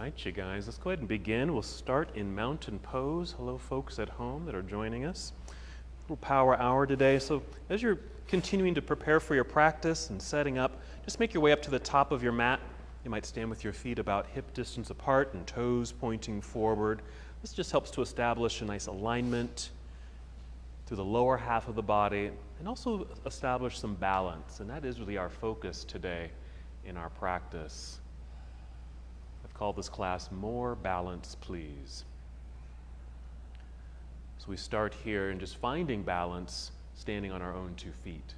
right, you guys, let's go ahead and begin. We'll start in mountain pose. Hello, folks at home that are joining us. A little power hour today. So as you're continuing to prepare for your practice and setting up, just make your way up to the top of your mat. You might stand with your feet about hip distance apart and toes pointing forward. This just helps to establish a nice alignment through the lower half of the body and also establish some balance. And that is really our focus today in our practice. I've called this class More Balance, Please. So we start here in just finding balance, standing on our own 2 feet.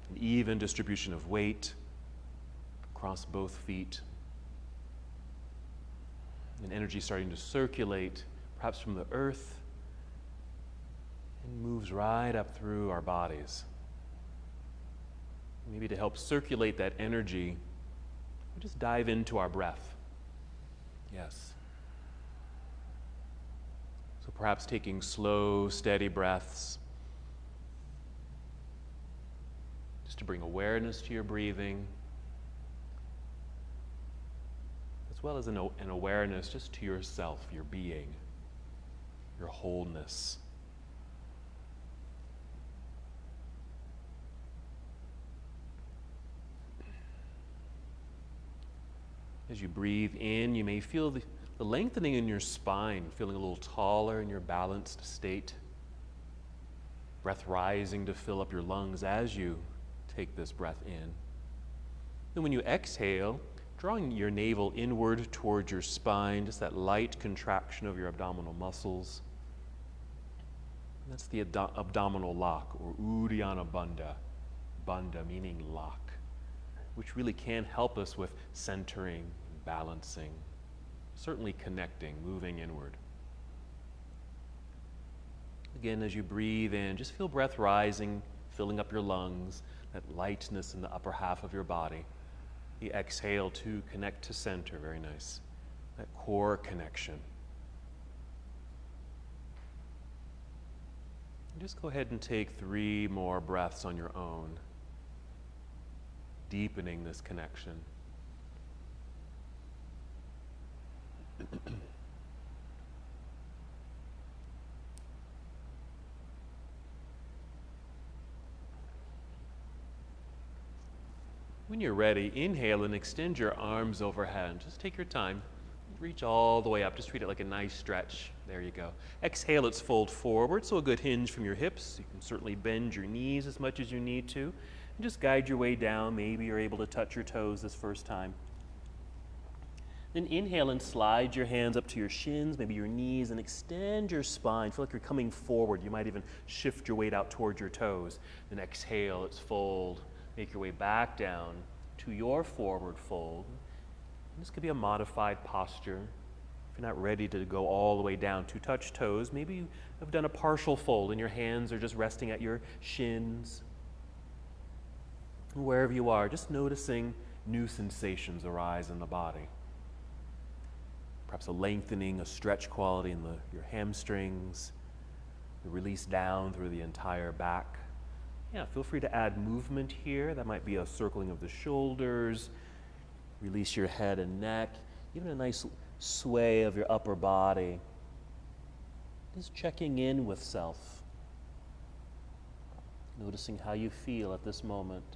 An even distribution of weight across both feet. And energy starting to circulate, perhaps from the earth, and moves right up through our bodies. Maybe to help circulate that energy, we just dive into our breath. Yes. So perhaps taking slow, steady breaths, just to bring awareness to your breathing, as well as an awareness just to yourself, your being, your wholeness. As you breathe in, you may feel the lengthening in your spine, feeling a little taller in your balanced state. Breath rising to fill up your lungs as you take this breath in. Then when you exhale, drawing your navel inward towards your spine, just that light contraction of your abdominal muscles. And that's the abdominal lock, or Uddiyana Bandha, bandha meaning lock, which really can help us with centering, balancing, certainly connecting, moving inward. Again, as you breathe in, just feel breath rising, filling up your lungs, that lightness in the upper half of your body. You exhale to connect to center, very nice. That core connection. And just go ahead and take 3 more breaths on your own, deepening this connection. When you're ready, inhale and extend your arms overhead. Just take your time. Reach all the way up. Just treat it like a nice stretch. There you go. Exhale, let's fold forward, so a good hinge from your hips. You can certainly bend your knees as much as you need to. And just guide your way down. Maybe you're able to touch your toes this first time. Then inhale and slide your hands up to your shins, maybe your knees, and extend your spine. Feel like you're coming forward. You might even shift your weight out towards your toes. Then exhale, let's fold. Make your way back down to your forward fold. And this could be a modified posture. If you're not ready to go all the way down to touch toes, maybe you have done a partial fold and your hands are just resting at your shins. And wherever you are, just noticing new sensations arise in the body. Perhaps a lengthening, a stretch quality in your hamstrings, the release down through the entire back. Yeah, feel free to add movement here. That might be a circling of the shoulders, release your head and neck, even a nice sway of your upper body. Just checking in with self, noticing how you feel at this moment.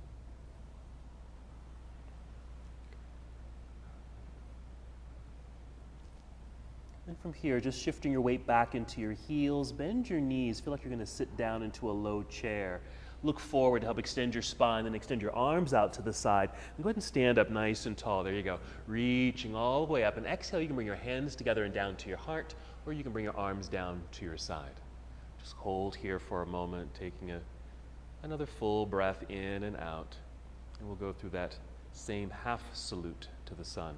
And from here, just shifting your weight back into your heels, bend your knees, feel like you're going to sit down into a low chair. Look forward to help extend your spine, then extend your arms out to the side. And go ahead and stand up nice and tall. There you go. Reaching all the way up. And exhale, you can bring your hands together and down to your heart, or you can bring your arms down to your side. Just hold here for a moment, taking another full breath in and out. And we'll go through that same half salute to the sun.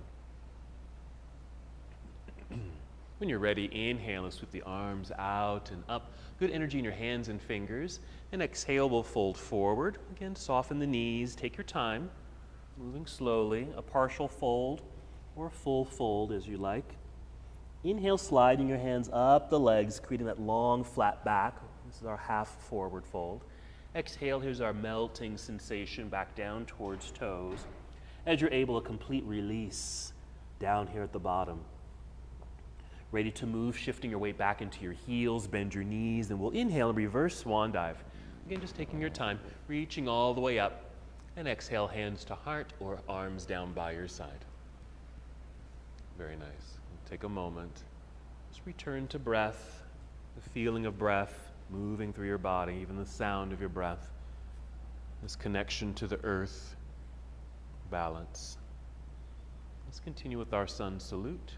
When you're ready, inhale and sweep the arms out and up. Good energy in your hands and fingers. And exhale, we'll fold forward. Again, soften the knees. Take your time. Moving slowly. A partial fold or a full fold as you like. Inhale, sliding your hands up the legs, creating that long, flat back. This is our half forward fold. Exhale, here's our melting sensation back down towards toes. As you're able, a complete release Down here at the bottom. Ready to move, shifting your weight back into your heels, bend your knees, and we'll inhale and reverse swan dive. Again, just taking your time, reaching all the way up, and exhale, hands to heart or arms down by your side. Very nice. Take a moment. Just return to breath, the feeling of breath moving through your body, even the sound of your breath, this connection to the earth, balance. Let's continue with our sun salute.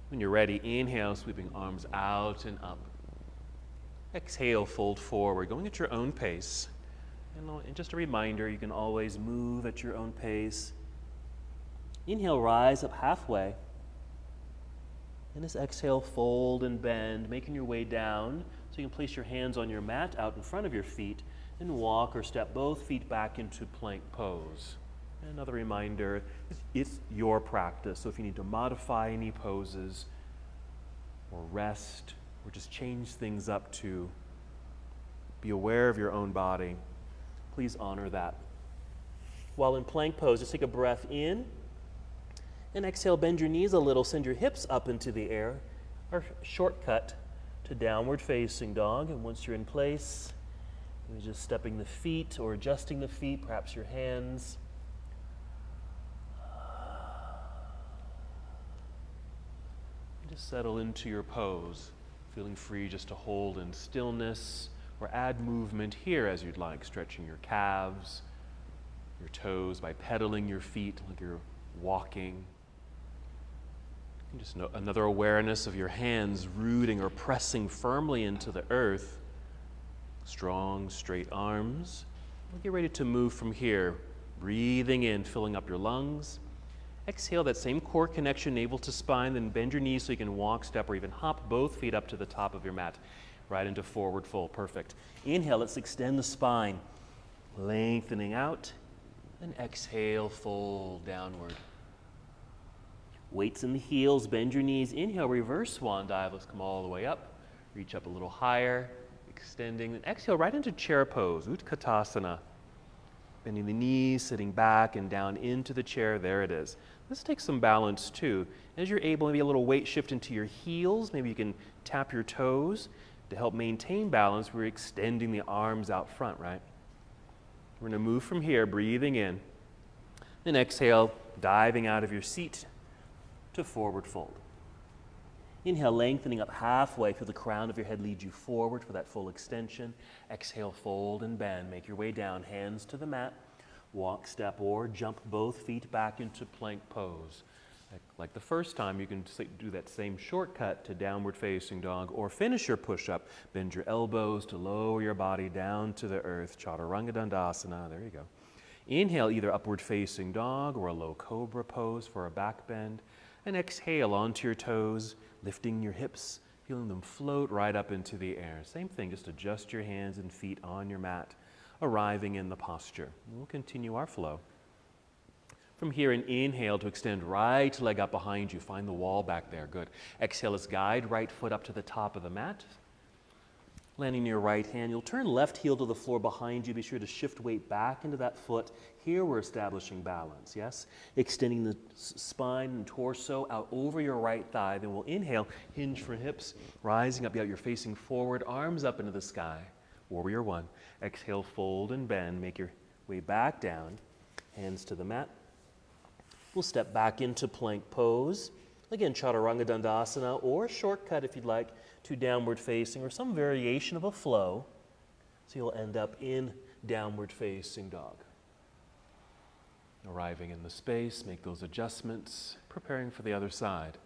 When you're ready, inhale, sweeping arms out and up. Exhale, fold forward, going at your own pace. And just a reminder, you can always move at your own pace. Inhale, rise up halfway. And as exhale, fold and bend, making your way down so you can place your hands on your mat out in front of your feet and walk or step both feet back into plank pose. Another reminder, it's your practice, so if you need to modify any poses or rest or just change things up to be aware of your own body, please honor that. While in plank pose, just take a breath in and exhale, bend your knees a little, send your hips up into the air. Our shortcut to downward facing dog, and once you're in place, you're just stepping the feet or adjusting the feet, perhaps your hands. Just settle into your pose, feeling free just to hold in stillness or add movement here as you'd like, stretching your calves, your toes by pedaling your feet like you're walking. And just another awareness of your hands rooting or pressing firmly into the earth. Strong, straight arms. We'll get ready to move from here, breathing in, filling up your lungs. Exhale, that same core connection, navel to spine, then bend your knees so you can walk, step, or even hop both feet up to the top of your mat, right into forward fold. Perfect. Inhale, let's extend the spine, lengthening out, and exhale, fold downward. Weights in the heels, bend your knees. Inhale, reverse swan dive. Let's come all the way up, reach up a little higher, extending, then exhale right into chair pose, Utkatasana. Bending the knees, sitting back and down into the chair. There it is. This takes some balance too. As you're able, maybe a little weight shift into your heels. Maybe you can tap your toes to help maintain balance. We're extending the arms out front, right? We're going to move from here, breathing in. Then exhale, diving out of your seat to forward fold. Inhale, lengthening up halfway. Feel the crown of your head lead you forward for that full extension. Exhale, fold and bend. Make your way down, hands to the mat. Walk, step, or jump both feet back into plank pose. Like the first time, you can do that same shortcut to downward facing dog or finish your push-up. Bend your elbows to lower your body down to the earth. Chaturanga Dandasana. There you go. Inhale, either upward facing dog or a low cobra pose for a back bend. And exhale onto your toes, lifting your hips, feeling them float right up into the air. Same thing, just adjust your hands and feet on your mat, arriving in the posture. We'll continue our flow. From here, an inhale to extend right leg up behind you. Find the wall back there. Good. Exhale, let's guide right foot up to the top of the mat. Landing your right hand, you'll turn left heel to the floor behind you. Be sure to shift weight back into that foot. Here we're establishing balance, yes? Extending the spine and torso out over your right thigh. Then we'll inhale, hinge for hips, rising up. You're facing forward, arms up into the sky. Warrior one. Exhale, fold and bend. Make your way back down. Hands to the mat. We'll step back into plank pose. Again, Chaturanga Dandasana, or shortcut if you'd like, to downward facing, or some variation of a flow. So you'll end up in downward facing dog. Arriving in the space, make those adjustments, preparing for the other side.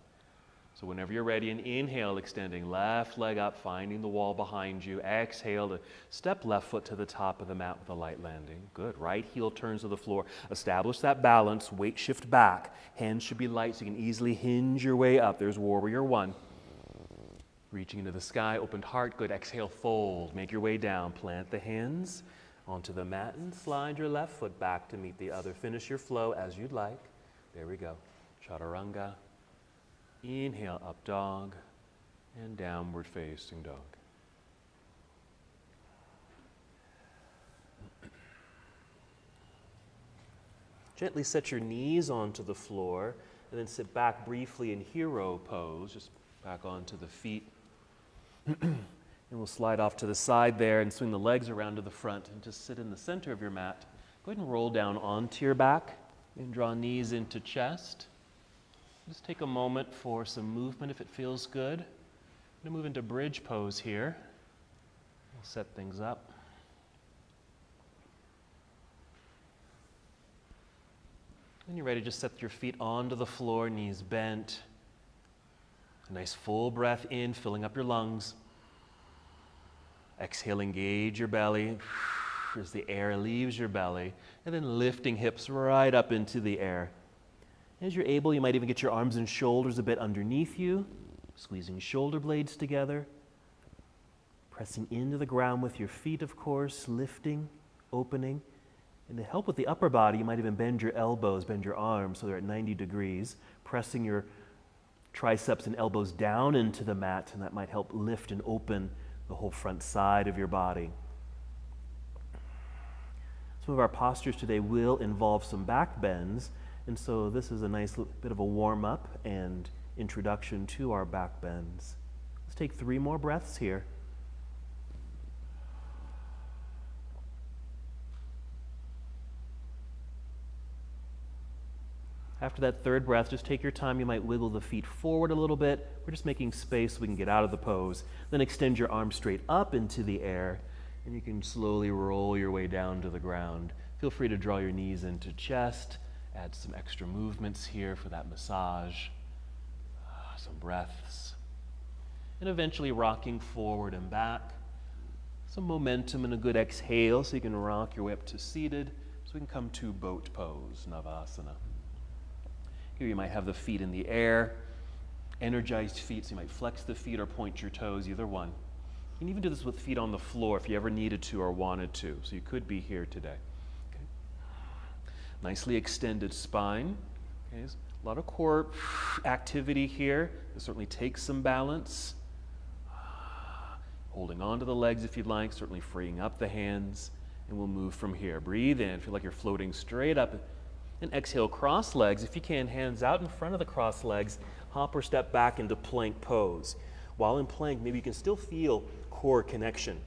So whenever you're ready, an inhale, extending left leg up, finding the wall behind you. Exhale to step left foot to the top of the mat with a light landing. Good. Right heel turns to the floor. Establish that balance. Weight shift back. Hands should be light so you can easily hinge your way up. There's warrior one. Reaching into the sky, opened heart. Good. Exhale, fold. Make your way down. Plant the hands onto the mat and slide your left foot back to meet the other. Finish your flow as you'd like. There we go. Chaturanga. Inhale, up dog, and downward facing dog. Gently set your knees onto the floor. and then sit back briefly in hero pose, just back onto the feet. And we'll slide off to the side there and swing the legs around to the front and just sit in the center of your mat. Go ahead and roll down onto your back and draw knees into chest. Just take a moment for some movement if it feels good. I'm going to move into bridge pose here. We'll set things up. When you're ready, just set your feet onto the floor, knees bent. A nice full breath in, filling up your lungs. Exhale, engage your belly as the air leaves your belly, and then lifting hips right up into the air. As you're able, you might even get your arms and shoulders a bit underneath you, squeezing shoulder blades together, pressing into the ground with your feet, of course, lifting, opening. And to help with the upper body, you might even bend your elbows, bend your arms so they're at 90 degrees, pressing your triceps and elbows down into the mat, and that might help lift and open the whole front side of your body. Some of our postures today will involve some back bends, and so this is a nice bit of a warm-up and introduction to our back bends. Let's take 3 more breaths here. After that third breath, just take your time. You might wiggle the feet forward a little bit. We're just making space so we can get out of the pose. Then extend your arms straight up into the air, and you can slowly roll your way down to the ground. Feel free to draw your knees into chest. Add some extra movements here for that massage. Some breaths. And eventually rocking forward and back. Some momentum and a good exhale so you can rock your way up to seated. So we can come to boat pose, Navasana. Here you might have the feet in the air, energized feet, so you might flex the feet or point your toes, either one. You can even do this with feet on the floor if you ever needed to or wanted to, so you could be here today. Okay. Nicely extended spine. Okay. There's a lot of core activity here. This certainly takes some balance. Holding on to the legs if you'd like, certainly freeing up the hands, and we'll move from here. Breathe in, feel like you're floating straight up. And exhale, cross legs. If you can, hands out in front of the cross legs, hop or step back into plank pose. While in plank, maybe you can still feel core connection,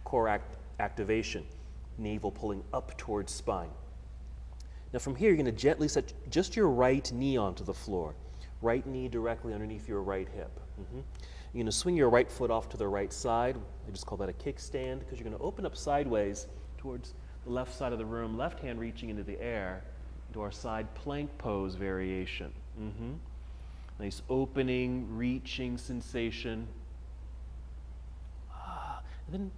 core activation, navel pulling up towards spine. Now from here, you're going to gently set just your right knee onto the floor. Right knee directly underneath your right hip. You're going to swing your right foot off to the right side. I just call that a kickstand because you're going to open up sideways towards the left side of the room, left hand reaching into the air. Into our side plank pose variation. Nice opening, reaching sensation. And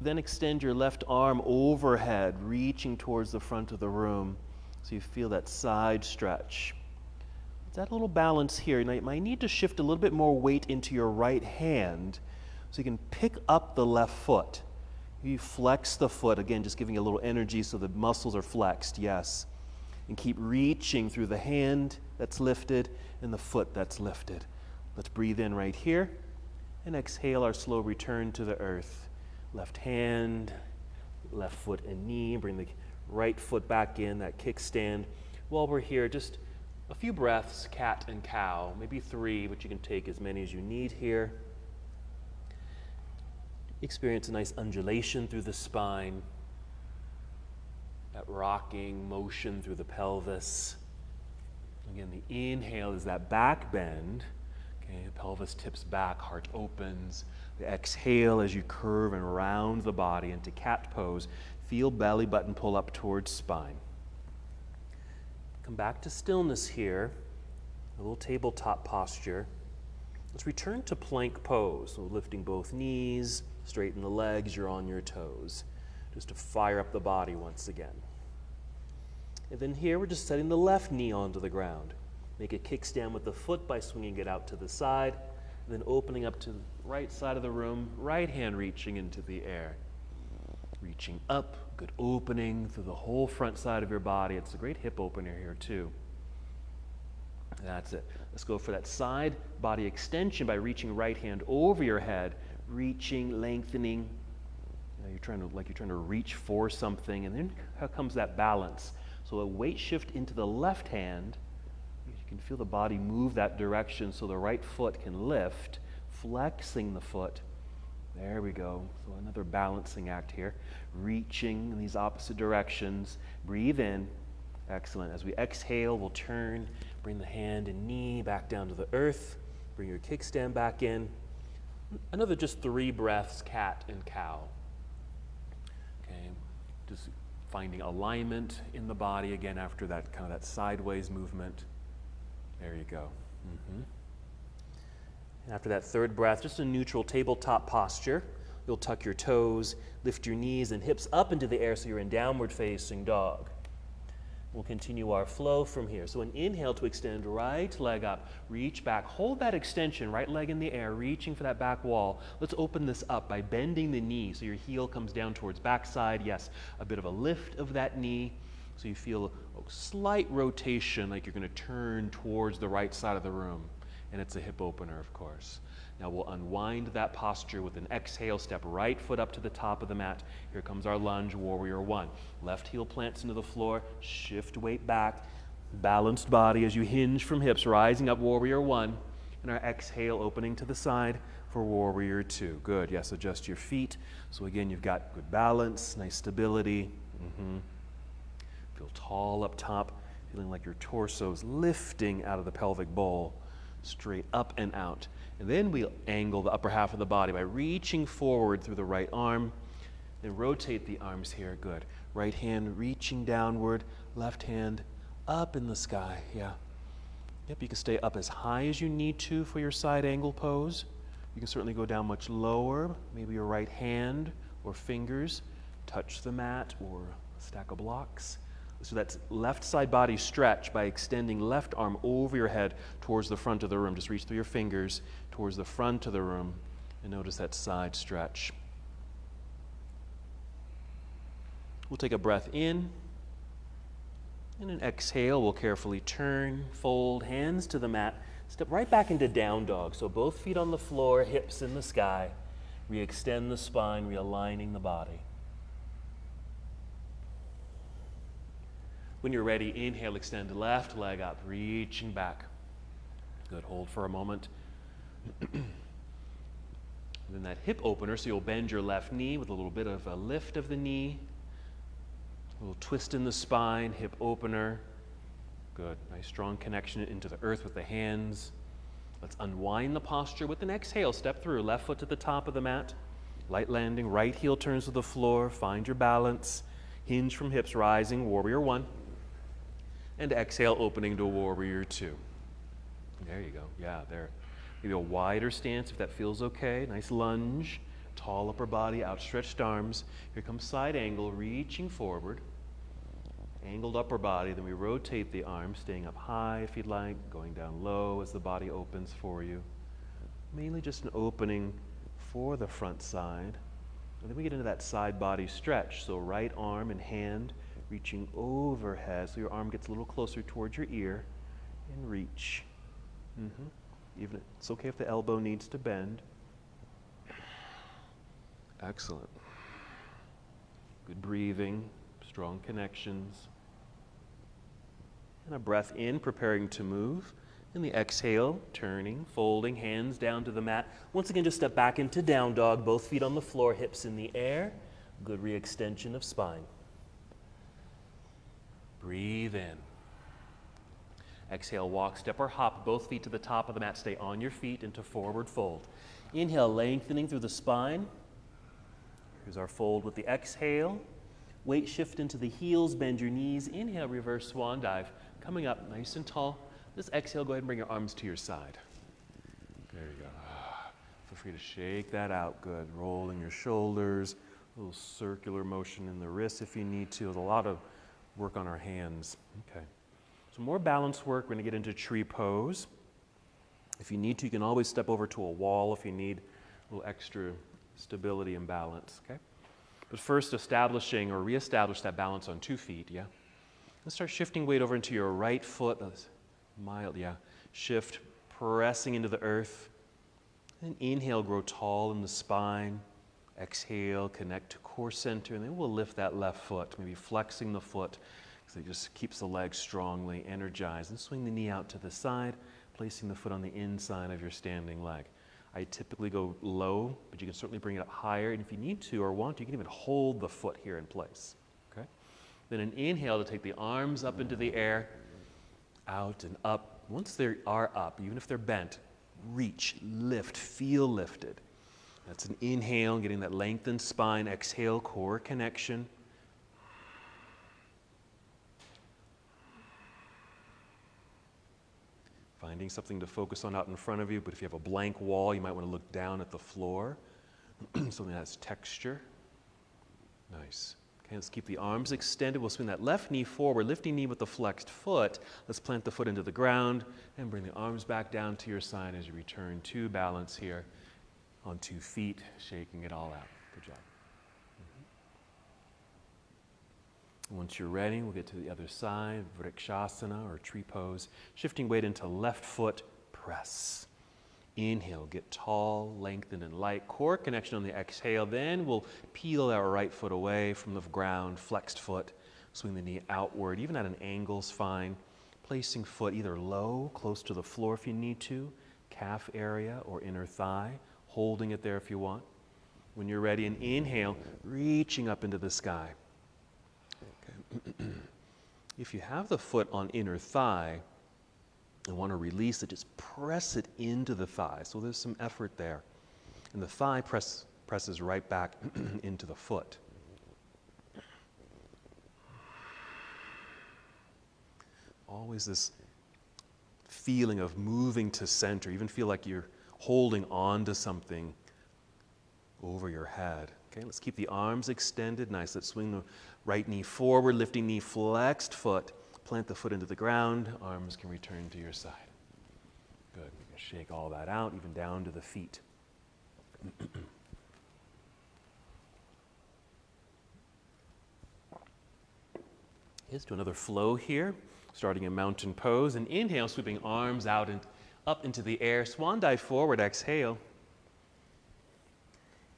then extend your left arm overhead, reaching towards the front of the room so you feel that side stretch. Let's add a little balance here. Now you might need to shift a little bit more weight into your right hand so you can pick up the left foot. You flex the foot, again, just giving a little energy so the muscles are flexed, yes. And keep reaching through the hand that's lifted and the foot that's lifted. Let's breathe in right here and exhale our slow return to the earth. Left hand, left foot and knee. Bring the right foot back in, that kickstand. While we're here, just a few breaths, cat and cow, maybe 3, but you can take as many as you need here. Experience a nice undulation through the spine, that rocking motion through the pelvis. Again, the inhale is that back bend. Okay, the pelvis tips back, heart opens. The exhale as you curve and round the body into cat pose. Feel belly button pull up towards spine. Come back to stillness here, a little tabletop posture. Let's return to plank pose. So lifting both knees, straighten the legs, you're on your toes. Just to fire up the body once again. And then here we're just setting the left knee onto the ground. Make a kickstand with the foot by swinging it out to the side, and then opening up to the right side of the room, right hand reaching into the air. Reaching up, good opening through the whole front side of your body. It's a great hip opener here too. That's it. Let's go for that side body extension by reaching right hand over your head, reaching, lengthening. You're trying to reach for something, and then how comes that balance? So a weight shift into the left hand. You You can feel the body move that direction so the right foot can lift, flexing the foot. There we go. So another balancing act here. Reaching in these opposite directions. Breathe in. Excellent. As we exhale, we'll turn, bring the hand and knee back down to the earth. Bring your kickstand back in. Another just 3 breaths, cat and cow. Okay, just finding alignment in the body again after that kind of that sideways movement. There you go. And after that 3rd breath, just a neutral tabletop posture. You'll tuck your toes, lift your knees and hips up into the air so you're in downward facing dog. We'll continue our flow from here. So an inhale to extend right leg up, reach back, hold that extension, right leg in the air, reaching for that back wall. Let's open this up by bending the knee so your heel comes down towards backside. Yes, a bit of a lift of that knee so you feel a slight rotation like you're going to turn towards the right side of the room. And it's a hip opener, of course. Now we'll unwind that posture with an exhale, step right foot up to the top of the mat. Here comes our lunge, warrior 1. Left heel plants into the floor, shift weight back, balanced body as you hinge from hips, rising up, warrior 1. And our exhale, opening to the side for warrior 2. Good, yes, adjust your feet. So again, you've got good balance, nice stability. Feel tall up top, feeling like your torso's lifting out of the pelvic bowl, straight up and out. And then we'll angle the upper half of the body by reaching forward through the right arm. Then rotate the arms here. Good. Right hand reaching downward, left hand up in the sky. Yeah. Yep, you can stay up as high as you need to for your side angle pose. You can certainly go down much lower. Maybe your right hand or fingers touch the mat or a stack of blocks. So that's left side body stretch by extending left arm over your head towards the front of the room. Just reach through your fingers towards the front of the room and notice that side stretch. We'll take a breath in and an exhale. We'll carefully turn, fold, hands to the mat, step right back into down dog. So both feet on the floor, hips in the sky. Re-extend the spine, realigning the body. When you're ready, inhale, extend left leg up, reaching back. Good, hold for a moment. Then that hip opener, so you'll bend your left knee with a little bit of a lift of the knee. A little twist in the spine, hip opener. Good, nice strong connection into the earth with the hands. Let's unwind the posture with an exhale. Step through, left foot to the top of the mat. Light landing, right heel turns to the floor. Find your balance. Hinge from hips, rising, warrior 1. And exhale, opening to warrior 2. There you go. Yeah, there. Maybe a wider stance if that feels okay. Nice lunge, tall upper body, outstretched arms. Here comes side angle, reaching forward. Angled upper body, then we rotate the arms, staying up high if you'd like, going down low as the body opens for you. Mainly just an opening for the front side. And then we get into that side body stretch. So right arm and hand reaching overhead so your arm gets a little closer towards your ear and reach. Even it's okay if the elbow needs to bend. Excellent. Good breathing, strong connections. And a breath in, preparing to move. And the exhale, turning, folding, hands down to the mat. Once again, just step back into down dog, both feet on the floor, hips in the air. Good re-extension of spine. Breathe in. Exhale, walk, step, or hop, both feet to the top of the mat. Stay on your feet into forward fold. Inhale, lengthening through the spine. Here's our fold with the exhale. Weight shift into the heels, bend your knees. Inhale, reverse swan dive. Coming up nice and tall. This exhale, go ahead and bring your arms to your side. There you go. Feel free to shake that out. Good. Rolling your shoulders. A little circular motion in the wrists if you need to. There's a lot of work on our hands. Okay. So more balance work. We're going to get into tree pose. If you need to, you can always step over to a wall if you need a little extra stability and balance. Okay. But first, establishing or reestablish that balance on 2 feet. Yeah. Let's start shifting weight over into your right foot. Mild, yeah. Shift, pressing into the earth. And inhale, grow tall in the spine. Exhale, connect to core center, and then we'll lift that left foot, maybe flexing the foot, So it just keeps the legs strongly energized. And swing the knee out to the side, placing the foot on the inside of your standing leg. I typically go low, but you can certainly bring it up higher. And if you need to or want to, you can even hold the foot here in place. Okay? Then an inhale to take the arms up into the air, out and up. Once they are up, even if they're bent, reach, lift, feel lifted. That's an inhale, getting that lengthened spine. Exhale, core connection. Finding something to focus on out in front of you, but if you have a blank wall, you might want to look down at the floor. Something that has texture. Nice. Okay, let's keep the arms extended. We'll swing that left knee forward, lifting knee with the flexed foot. Let's plant the foot into the ground and bring the arms back down to your side as you return to balance here on 2 feet, shaking it all out. Good job. Once you're ready, we'll get to the other side, Vrikshasana or tree pose. Shifting weight into left foot, press. Inhale, get tall, lengthen and light. Core connection on the exhale. Then we'll peel our right foot away from the ground, flexed foot. Swing the knee outward, even at an angle is fine. Placing foot either low, close to the floor if you need to, calf area or inner thigh. Holding it there if you want. When you're ready, an inhale, reaching up into the sky. Okay. If you have the foot on inner thigh and want to release it, just press it into the thigh. So there's some effort there. And the thigh presses right back into the foot. Always this feeling of moving to center. Even feel like you're holding on to something over your head. Okay, let's keep the arms extended. Nice. Let's swing the right knee forward, lifting knee, flexed foot. Plant the foot into the ground. Arms can return to your side. Good. You can shake all that out, even down to the feet. Let's do another flow here. Starting in mountain pose. And inhale, sweeping arms out and up into the air. Swan dive forward. Exhale.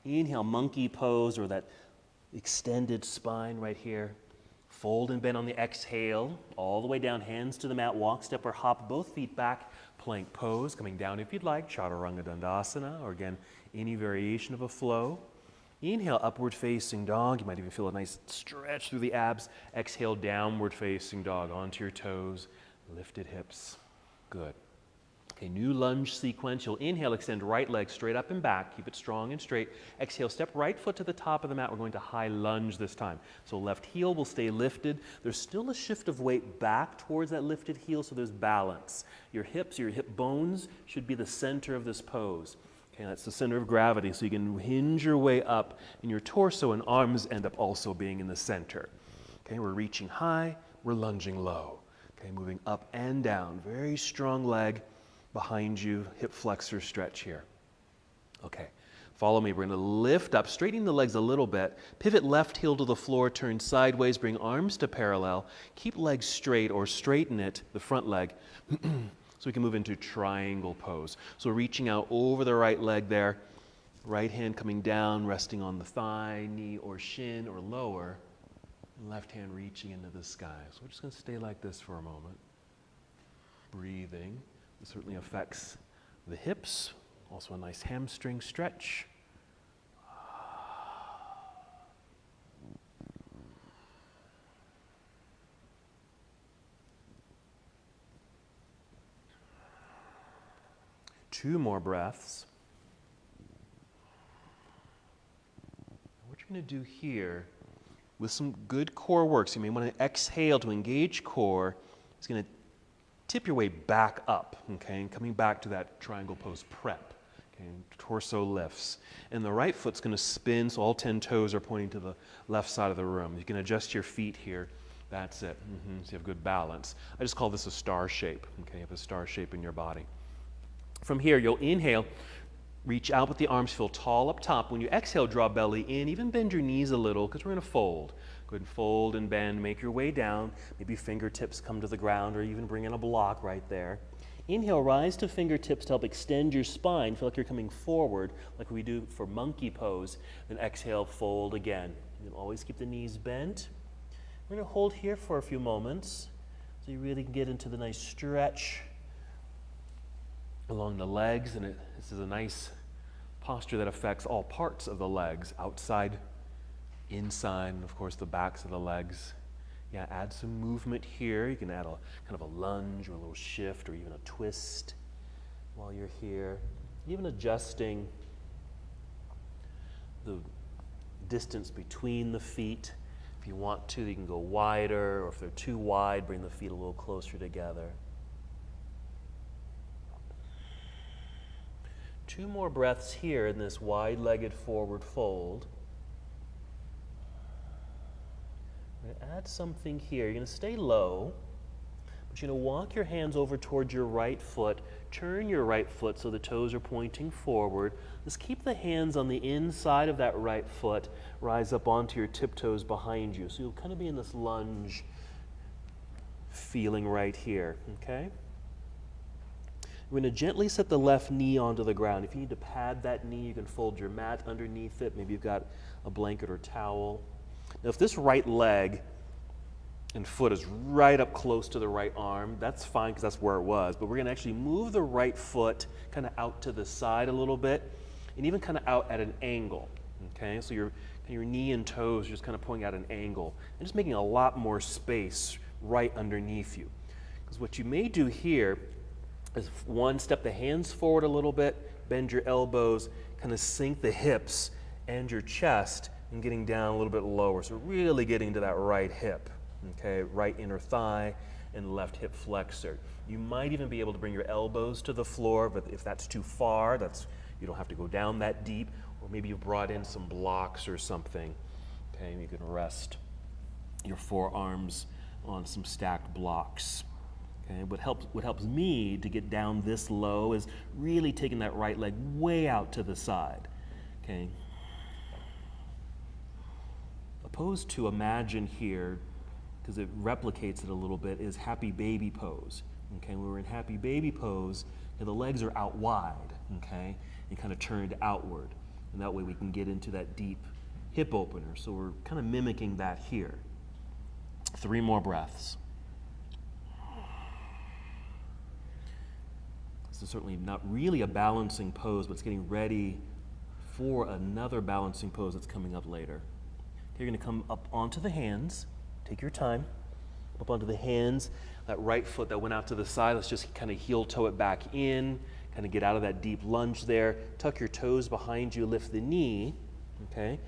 Inhale, monkey pose, or that extended spine right here. Fold and bend on the exhale, all the way down, hands to the mat, walk, step, or hop, both feet back, plank pose, coming down if you'd like, Chaturanga Dandasana, or again, any variation of a flow. Inhale, upward facing dog. You might even feel a nice stretch through the abs. Exhale, downward facing dog, onto your toes, lifted hips. Good. Okay, new lunge sequence. You'll inhale, extend right leg straight up and back. Keep it strong and straight. Exhale, step right foot to the top of the mat. We're going to high lunge this time. So left heel will stay lifted. There's still a shift of weight back towards that lifted heel, so there's balance. Your hips, your hip bones should be the center of this pose. Okay, that's the center of gravity, so you can hinge your way up, and your torso and arms end up also being in the center. Okay, we're reaching high, we're lunging low. Okay, moving up and down. Very strong leg behind you, hip flexor stretch here. Okay, follow me. We're going to lift up, straightening the legs a little bit. Pivot left heel to the floor, turn sideways, bring arms to parallel. Keep legs straight or straighten it, the front leg, so we can move into triangle pose. So reaching out over the right leg there, right hand coming down, resting on the thigh, knee, or shin, or lower. Left hand reaching into the sky. So we're just going to stay like this for a moment. Breathing. It certainly affects the hips. Also a nice hamstring stretch. Two more breaths. What you're going to do here with some good core work, so you may want to exhale to engage core. It's going to tip your way back up, okay, and coming back to that triangle pose prep. Okay, torso lifts. And the right foot's going to spin, so all 10 toes are pointing to the left side of the room. You can adjust your feet here. That's it. So you have good balance. I just call this a star shape. Okay, you have a star shape in your body. From here, you'll inhale, reach out with the arms, feel tall up top. When you exhale, draw belly in, even bend your knees a little, because we're going to fold. Go ahead and fold and bend, make your way down. Maybe fingertips come to the ground, or even bring in a block right there. Inhale, rise to fingertips to help extend your spine. Feel like you're coming forward, like we do for monkey pose. Then exhale, fold again. And always keep the knees bent. We're going to hold here for a few moments so you really can get into the nice stretch along the legs, and this is a nice posture that affects all parts of the legs, outside, inside, and of course the backs of the legs. Yeah, add some movement here. You can add a kind of a lunge or a little shift or even a twist while you're here. Even adjusting the distance between the feet. If you want to, you can go wider, or if they're too wide, bring the feet a little closer together. 2 more breaths here in this wide-legged forward fold. We're going to add something here. You're going to stay low, but you're going to walk your hands over towards your right foot. Turn your right foot so the toes are pointing forward. Just keep the hands on the inside of that right foot. Rise up onto your tiptoes behind you. So you'll kind of be in this lunge feeling right here, okay? We're going to gently set the left knee onto the ground. If you need to pad that knee, you can fold your mat underneath it. Maybe you've got a blanket or towel. Now, if this right leg and foot is right up close to the right arm, that's fine because that's where it was. But we're going to actually move the right foot kind of out to the side a little bit and even kind of out at an angle. Okay, so your knee and toes are just kind of pointing at an angle and just making a lot more space right underneath you. Because what you may do here is, one, step the hands forward a little bit, bend your elbows, kind of sink the hips and your chest, and getting down a little bit lower. So really getting to that right hip, okay, right inner thigh and left hip flexor. You might even be able to bring your elbows to the floor, but if that's too far, you don't have to go down that deep, or maybe you brought in some blocks or something. Okay, you can rest your forearms on some stacked blocks. Okay, what helps me to get down this low is really taking that right leg way out to the side. Okay. Opposed to imagine here, because it replicates it a little bit, is happy baby pose. Okay, when we're in happy baby pose, the legs are out wide, okay, and kind of turned outward. And that way we can get into that deep hip opener. So we're kind of mimicking that here. 3 more breaths. This is certainly not really a balancing pose, but it's getting ready for another balancing pose that's coming up later. You're going to come up onto the hands. Take your time. Up onto the hands. That right foot that went out to the side, let's just kind of heel toe it back in. Kind of get out of that deep lunge there. Tuck your toes behind you. Lift the knee. Okay.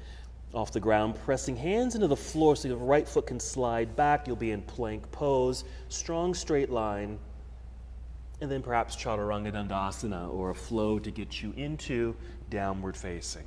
Off the ground. Pressing hands into the floor so your right foot can slide back. You'll be in plank pose. Strong straight line. And then perhaps Chaturanga Dandasana, or a flow to get you into downward facing.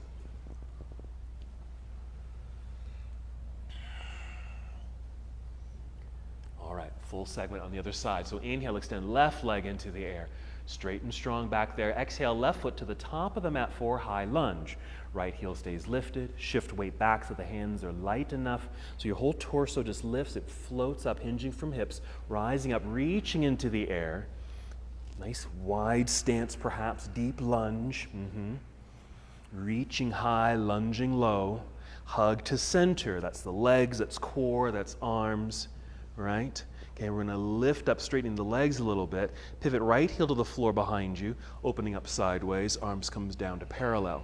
All right, full segment on the other side. So inhale, extend left leg into the air. Straight and strong back there. Exhale, left foot to the top of the mat for high lunge. Right heel stays lifted. Shift weight back so the hands are light enough so your whole torso just lifts. It floats up, hinging from hips, rising up, reaching into the air. Nice wide stance, perhaps deep lunge. Reaching high, lunging low. Hug to center. That's the legs, that's core, that's arms, right? Okay, we're going to lift up, straightening the legs a little bit. Pivot right heel to the floor behind you, opening up sideways. Arms comes down to parallel.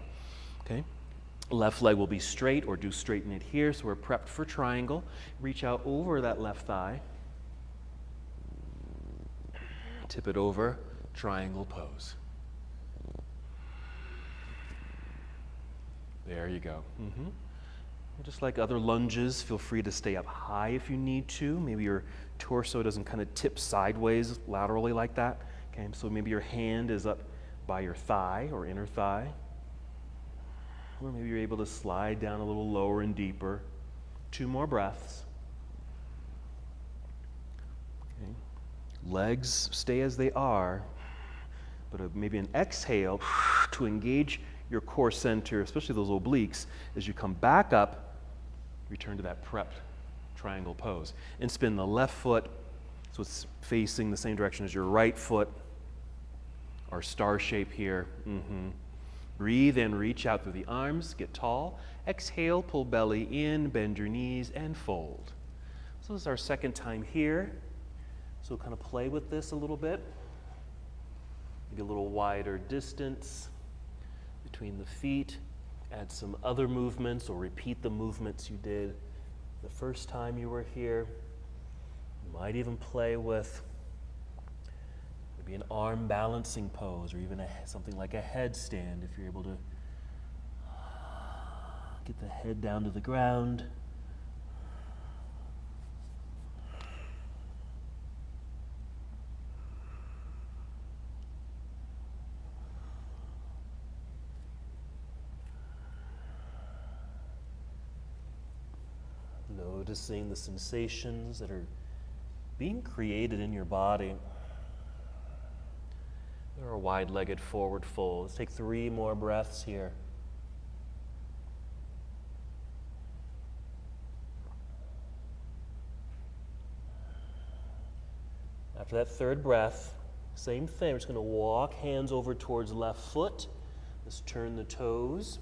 Okay, left leg will be straight, or do straighten it here, so we're prepped for triangle. Reach out over that left thigh. Tip it over, triangle pose. There you go. Just like other lunges, feel free to stay up high if you need to. Maybe your torso doesn't kind of tip sideways laterally like that. Okay, so maybe your hand is up by your thigh or inner thigh. Or maybe you're able to slide down a little lower and deeper. 2 more breaths. Okay. Legs stay as they are, but maybe an exhale to engage your core center, especially those obliques, as you come back up, return to that prepped triangle pose. And spin the left foot so it's facing the same direction as your right foot, our star shape here. Breathe in, reach out through the arms, get tall. Exhale, pull belly in, bend your knees, and fold. So this is our second time here. So kind of play with this a little bit. Maybe a little wider distance between the feet. Add some other movements or repeat the movements you did the first time you were here. You might even play with maybe an arm balancing pose or even something like a headstand if you're able to get the head down to the ground. Noticing the sensations that are being created in your body. Or a wide-legged forward fold. Let's take 3 more breaths here. After that third breath, same thing. We're just going to walk hands over towards left foot. Let's turn the toes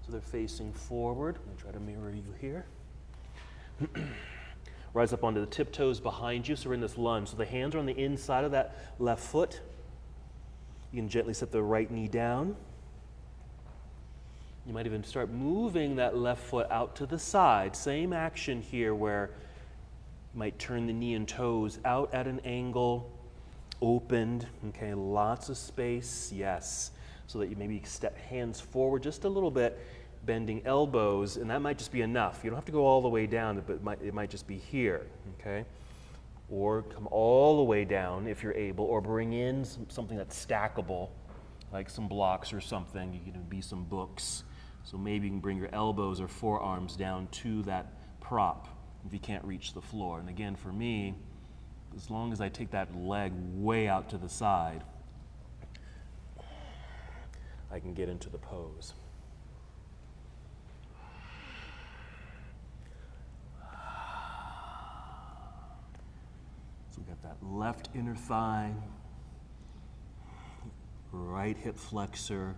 so they're facing forward. I'm going to try to mirror you here. Rise up onto the tiptoes behind you, so we're in this lunge. So the hands are on the inside of that left foot. You can gently set the right knee down. You might even start moving that left foot out to the side. Same action here where you might turn the knee and toes out at an angle, opened, okay, lots of space, yes. So that you maybe step hands forward just a little bit, bending elbows, and that might just be enough. You don't have to go all the way down, but it might just be here, okay? Or come all the way down if you're able, or bring in something that's stackable, like some blocks or something. You can be some books. So maybe you can bring your elbows or forearms down to that prop if you can't reach the floor. And again, for me, as long as I take that leg way out to the side, I can get into the pose. So we got that left inner thigh, right hip flexor,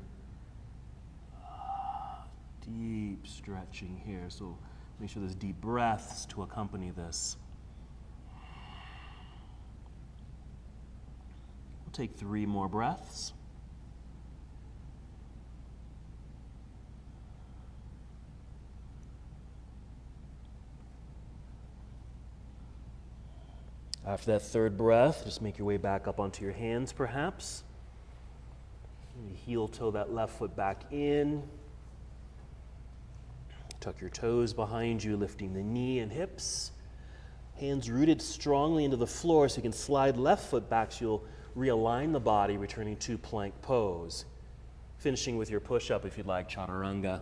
deep stretching here. So make sure there's deep breaths to accompany this. We'll take 3 more breaths. After that third breath, just make your way back up onto your hands, perhaps. Heel toe that left foot back in. Tuck your toes behind you, lifting the knee and hips. Hands rooted strongly into the floor so you can slide left foot back so you'll realign the body, returning to plank pose. Finishing with your push-up if you'd like, Chaturanga.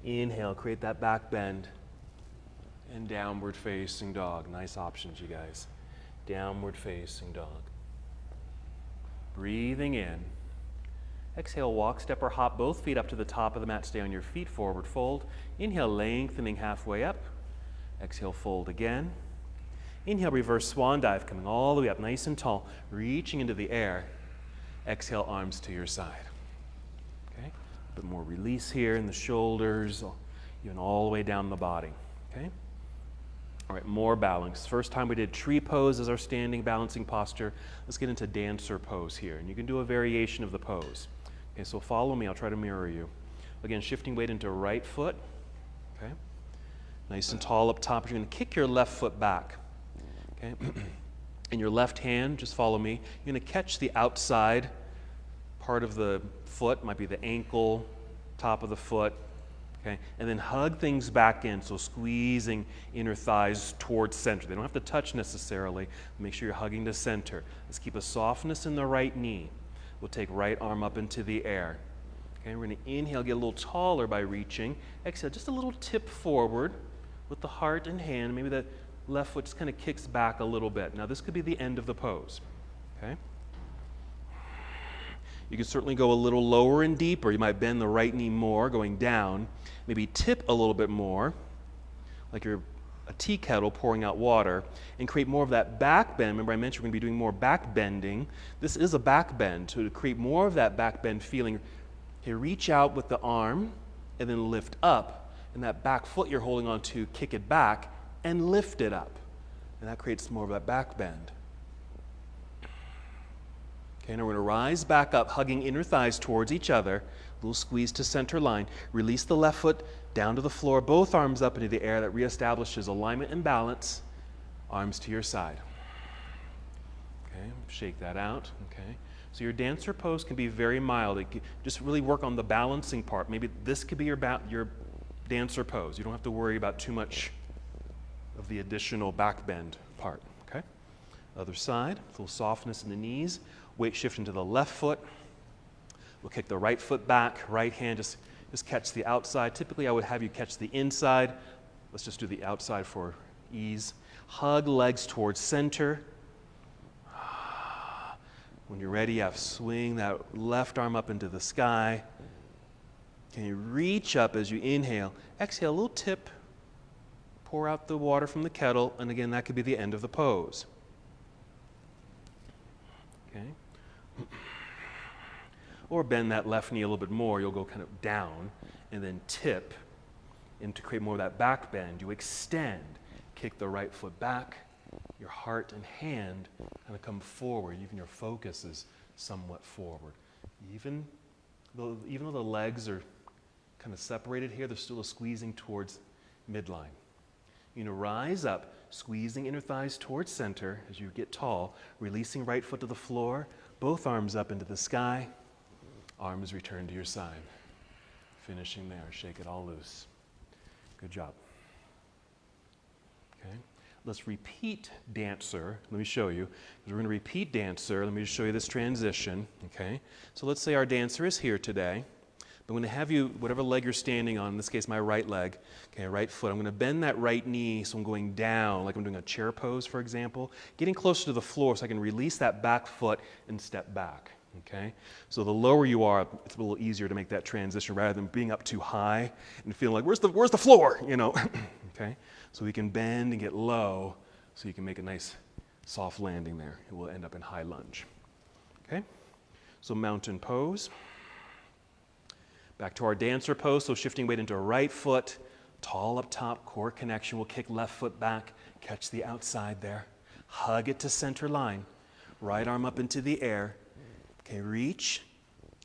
Inhale, create that back bend. And downward facing dog. Nice options, you guys. Downward facing dog. Breathing in. Exhale, walk, step, or hop both feet up to the top of the mat. Stay on your feet, forward fold. Inhale, lengthening halfway up. Exhale, fold again. Inhale, reverse swan dive, coming all the way up, nice and tall, reaching into the air. Exhale, arms to your side. Okay? A bit more release here in the shoulders, even all the way down the body. Okay? All right, more balance. First time we did tree pose as our standing balancing posture. Let's get into dancer pose here. And you can do a variation of the pose. Okay, so follow me. I'll try to mirror you. Again, shifting weight into right foot. Okay? Nice and tall up top. You're going to kick your left foot back. Okay? In your left hand, just follow me. You're going to catch the outside part of the foot. Might be the ankle, top of the foot. Okay, and then hug things back in, so squeezing inner thighs towards center. They don't have to touch necessarily. Make sure you're hugging the center. Let's keep a softness in the right knee. We'll take right arm up into the air. Okay, we're going to inhale, get a little taller by reaching. Exhale, just a little tip forward with the heart and hand. Maybe that left foot just kind of kicks back a little bit. Now this could be the end of the pose. Okay. You can certainly go a little lower and deeper. You might bend the right knee more, going down. Maybe tip a little bit more, like you're a tea kettle pouring out water, and create more of that back bend. Remember I mentioned we're going to be doing more back bending. This is a back bend. So to create more of that back bend feeling, you reach out with the arm and then lift up. And that back foot you're holding on to, kick it back and lift it up. And that creates more of that back bend. Okay, now we're going to rise back up, hugging inner thighs towards each other. A little squeeze to center line. Release the left foot down to the floor, both arms up into the air. That reestablishes alignment and balance. Arms to your side. Okay, shake that out. Okay, so your dancer pose can be very mild. Just really work on the balancing part. Maybe this could be your dancer pose. You don't have to worry about too much of the additional back bend part. Okay, other side. A little softness in the knees. Weight shift into the left foot. We'll kick the right foot back, right hand just catch the outside. Typically I would have you catch the inside. Let's just do the outside for ease. Hug legs towards center. When you're ready, you have swing that left arm up into the sky. Can you reach up as you inhale? Exhale, a little tip. Pour out the water from the kettle, and again, that could be the end of the pose. Okay. Or bend that left knee a little bit more. You'll go kind of down and then tip. And to create more of that back bend, you extend. Kick the right foot back. Your heart and hand kind of come forward. Even your focus is somewhat forward. Even though the legs are kind of separated here, there's still a squeezing towards midline. You're going to rise up, squeezing inner thighs towards center as you get tall, releasing right foot to the floor, both arms up into the sky, arms return to your side. Finishing there, shake it all loose. Good job. Okay, let's repeat dancer. Let me show you. We're going to repeat dancer. Let me just show you this transition. Okay, so let's say our dancer is here today. I'm going to have you, whatever leg you're standing on, in this case my right leg, okay, right foot, I'm going to bend that right knee so I'm going down, like I'm doing a chair pose, for example, getting closer to the floor so I can release that back foot and step back, okay? So the lower you are, it's a little easier to make that transition rather than being up too high and feeling like, where's the floor, you know? Okay? So we can bend and get low so you can make a nice soft landing there. It will end up in high lunge, okay? So mountain pose. Back to our dancer pose, so shifting weight into right foot, tall up top, core connection. We'll kick left foot back, catch the outside there. Hug it to center line. Right arm up into the air. Okay, reach.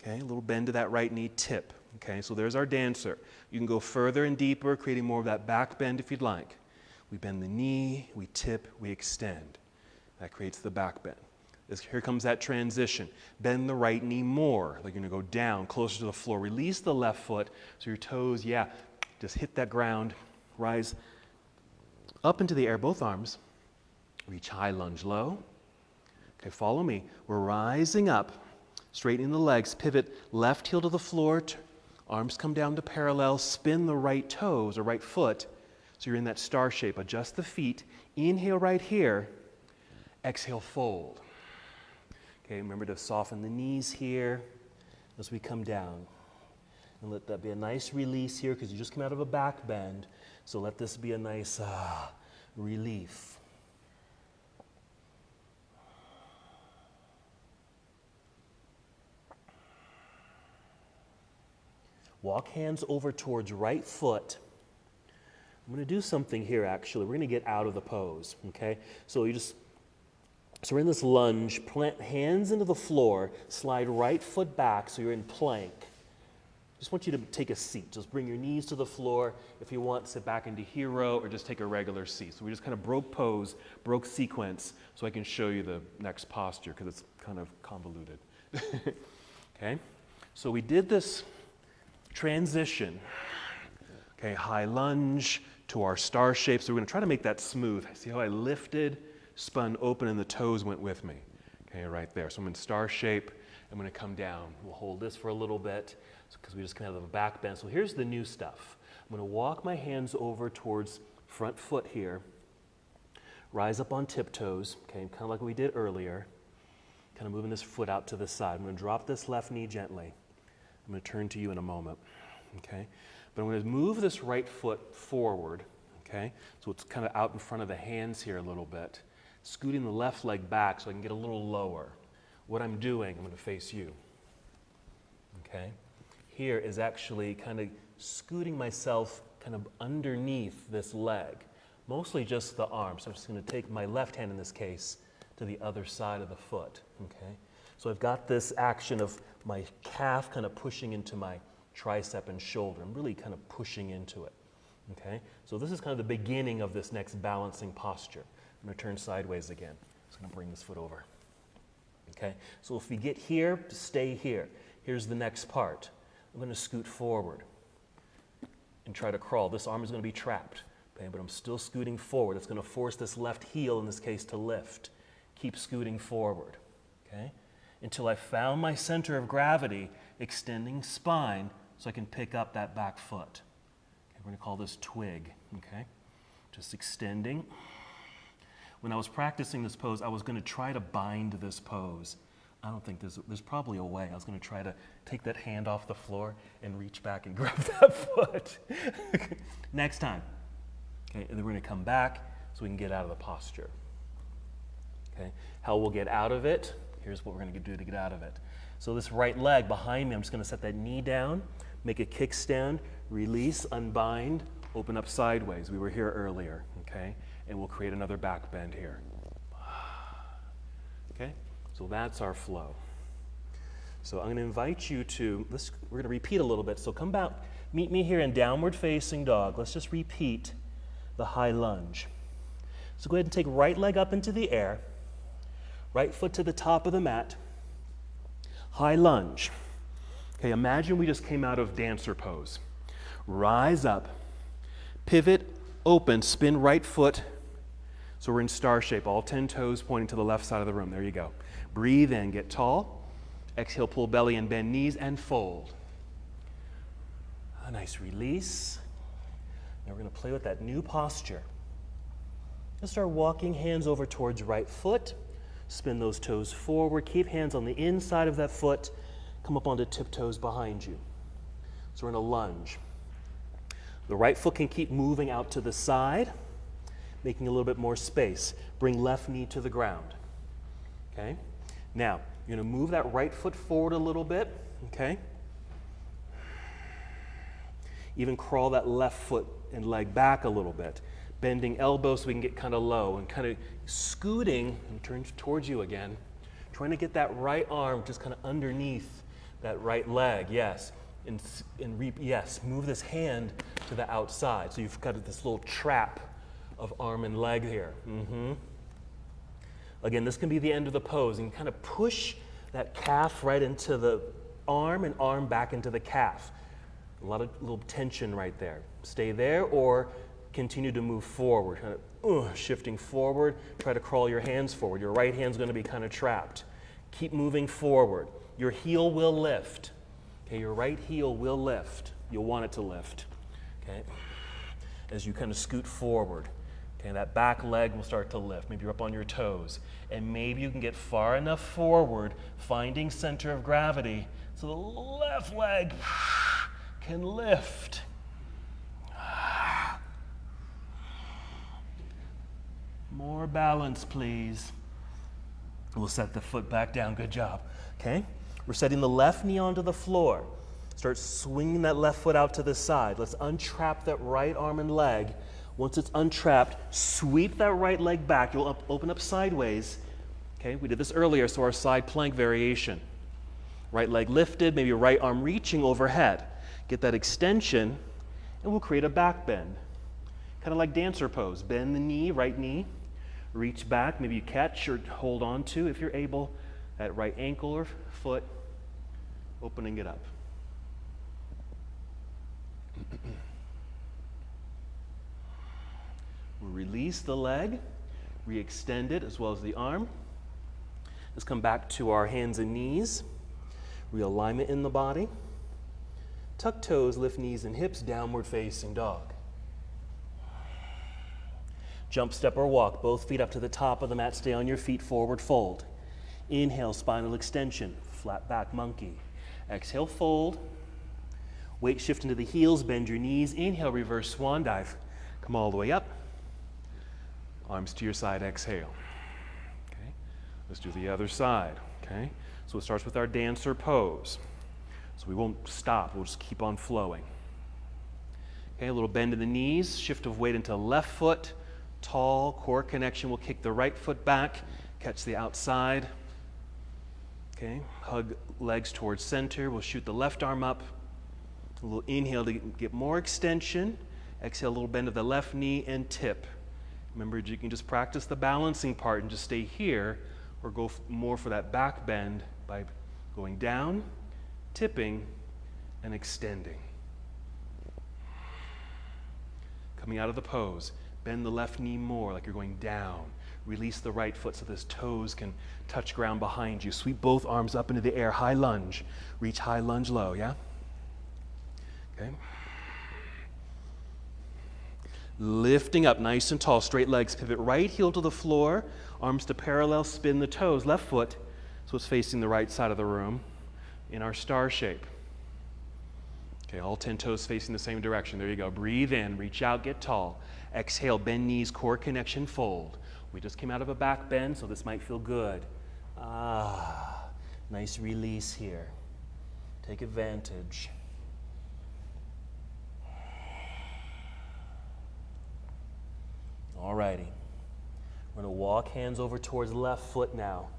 Okay, a little bend to that right knee, tip. Okay, so there's our dancer. You can go further and deeper, creating more of that back bend if you'd like. We bend the knee, we tip, we extend. That creates the back bend. Here comes that transition. Bend the right knee more. Like you're going to go down, closer to the floor. Release the left foot so your toes, just hit that ground. Rise up into the air, both arms. Reach high, lunge low. Okay, follow me. We're rising up, straightening the legs. Pivot left heel to the floor. Arms come down to parallel. Spin the right toes or right foot so you're in that star shape. Adjust the feet. Inhale right here. Exhale, fold. Okay, remember to soften the knees here as we come down. And let that be a nice release here because you just come out of a back bend. So let this be a nice relief. Walk hands over towards right foot. I'm going to do something here actually. We're going to get out of the pose, okay? So we're in this lunge, plant hands into the floor, slide right foot back so you're in plank. Just want you to take a seat. Just bring your knees to the floor. If you want, sit back into hero or just take a regular seat. So we just kind of broke pose, broke sequence so I can show you the next posture because it's kind of convoluted. Okay? So we did this transition. Okay, high lunge to our star shape. So we're going to try to make that smooth. See how I lifted? Spun open and the toes went with me. Okay, right there. So I'm in star shape. I'm going to come down. We'll hold this for a little bit because we just come out of a back bend. So here's the new stuff. I'm going to walk my hands over towards front foot here. Rise up on tiptoes, okay, kind of like we did earlier. Kind of moving this foot out to the side. I'm going to drop this left knee gently. I'm going to turn to you in a moment, okay? But I'm going to move this right foot forward, okay? So it's kind of out in front of the hands here a little bit. Scooting the left leg back so I can get a little lower. What I'm doing, I'm going to face you. Okay? Here is actually kind of scooting myself kind of underneath this leg. mostly just the arm. So I'm just going to take my left hand in this case to the other side of the foot, okay? So I've got this action of my calf kind of pushing into my tricep and shoulder. I'm really kind of pushing into it, okay? So this is kind of the beginning of this next balancing posture. I'm going to turn sideways again. Just going to bring this foot over, okay? So if we get here, stay here. Here's the next part. I'm going to scoot forward and try to crawl. This arm is going to be trapped, okay? But I'm still scooting forward. It's going to force this left heel, in this case, to lift. Keep scooting forward, okay? Until I found my center of gravity, extending spine so I can pick up that back foot. Okay, we're going to call this twig, okay? Just extending. When I was practicing this pose, I was going to try to bind this pose. I don't think there's probably a way. I was going to try to take that hand off the floor and reach back and grab that foot. Next time. Okay, and then we're going to come back so we can get out of the posture. Okay, how we'll get out of it, here's what we're going to do to get out of it. So this right leg behind me, I'm just going to set that knee down, make a kickstand, release, unbind, open up sideways. We were here earlier, okay? And we'll create another back bend here. Okay, so that's our flow. So I'm going to invite you to, we're going to repeat a little bit. So come back, meet me here in downward facing dog. Let's just repeat the high lunge. So go ahead and take right leg up into the air. Right foot to the top of the mat. High lunge. Okay, imagine we just came out of dancer pose. Rise up, pivot, open, spin right foot. So we're in star shape, all 10 toes pointing to the left side of the room. There you go. Breathe in, get tall. Exhale, pull belly and bend knees and fold. A nice release. Now we're going to play with that new posture. Let's start walking, hands over towards right foot. Spin those toes forward. Keep hands on the inside of that foot. Come up onto tiptoes behind you. So we're in a lunge. The right foot can keep moving out to the side, making a little bit more space. Bring left knee to the ground. Okay? Now, you're going to move that right foot forward a little bit. Okay? Even crawl that left foot and leg back a little bit. Bending elbows so we can get kind of low and kind of scooting and turn towards you again. Trying to get that right arm just kind of underneath that right leg, yes. Yes, move this hand to the outside. So you've got this little trap of arm and leg here. Again, this can be the end of the pose. And kind of push that calf right into the arm and arm back into the calf. A lot of little tension right there. Stay there or continue to move forward, kind of shifting forward. Try to crawl your hands forward. Your right hand's going to be kind of trapped. Keep moving forward. Your heel will lift. Okay, your right heel will lift. You'll want it to lift. Okay, as you kind of scoot forward. Okay, that back leg will start to lift. Maybe you're up on your toes, and maybe you can get far enough forward, finding center of gravity, so the left leg can lift. More balance, please. We'll set the foot back down. Good job. Okay? We're setting the left knee onto the floor. Start swinging that left foot out to the side. Let's untrap that right arm and leg. Once it's untrapped, sweep that right leg back. You'll open up sideways. Okay? We did this earlier, so our side plank variation. Right leg lifted, maybe right arm reaching overhead. Get that extension, and we'll create a back bend. Kind of like dancer pose. Bend the knee, right knee. Reach back, maybe you catch or hold on to, if you're able, that right ankle or foot, opening it up. We'll release the leg, re-extend it as well as the arm. Let's come back to our hands and knees. Realignment in the body. Tuck toes, lift knees and hips, downward facing dog. Jump, step, or walk. Both feet up to the top of the mat. Stay on your feet, forward fold. Inhale, spinal extension, flat back monkey. Exhale, fold. Weight shift into the heels, bend your knees. Inhale, reverse swan dive. Come all the way up. Arms to your side, exhale. Okay, let's do the other side. Okay, so it starts with our dancer pose. So we won't stop, we'll just keep on flowing. Okay, a little bend in the knees, shift of weight into left foot, Tall, core connection. We'll kick the right foot back, catch the outside. Okay, hug legs towards center. We'll shoot the left arm up. A little inhale to get more extension. Exhale, a little bend of the left knee and tip. Remember, you can just practice the balancing part and just stay here, or go more for that back bend by going down, tipping, and extending. Coming out of the pose, bend the left knee more like you're going down. Release the right foot so those toes can touch ground behind you. Sweep both arms up into the air, high lunge. Reach high lunge low, yeah? Okay. Lifting up nice and tall, straight legs, pivot right heel to the floor, arms to parallel, spin the toes, left foot, so it's facing the right side of the room in our star shape. Okay, all 10 toes facing the same direction. There you go. Breathe in, reach out, get tall. Exhale, bend knees, core connection, fold. We just came out of a back bend, so this might feel good. Nice release here. Take advantage. Alrighty. We're going to walk hands over towards left foot now.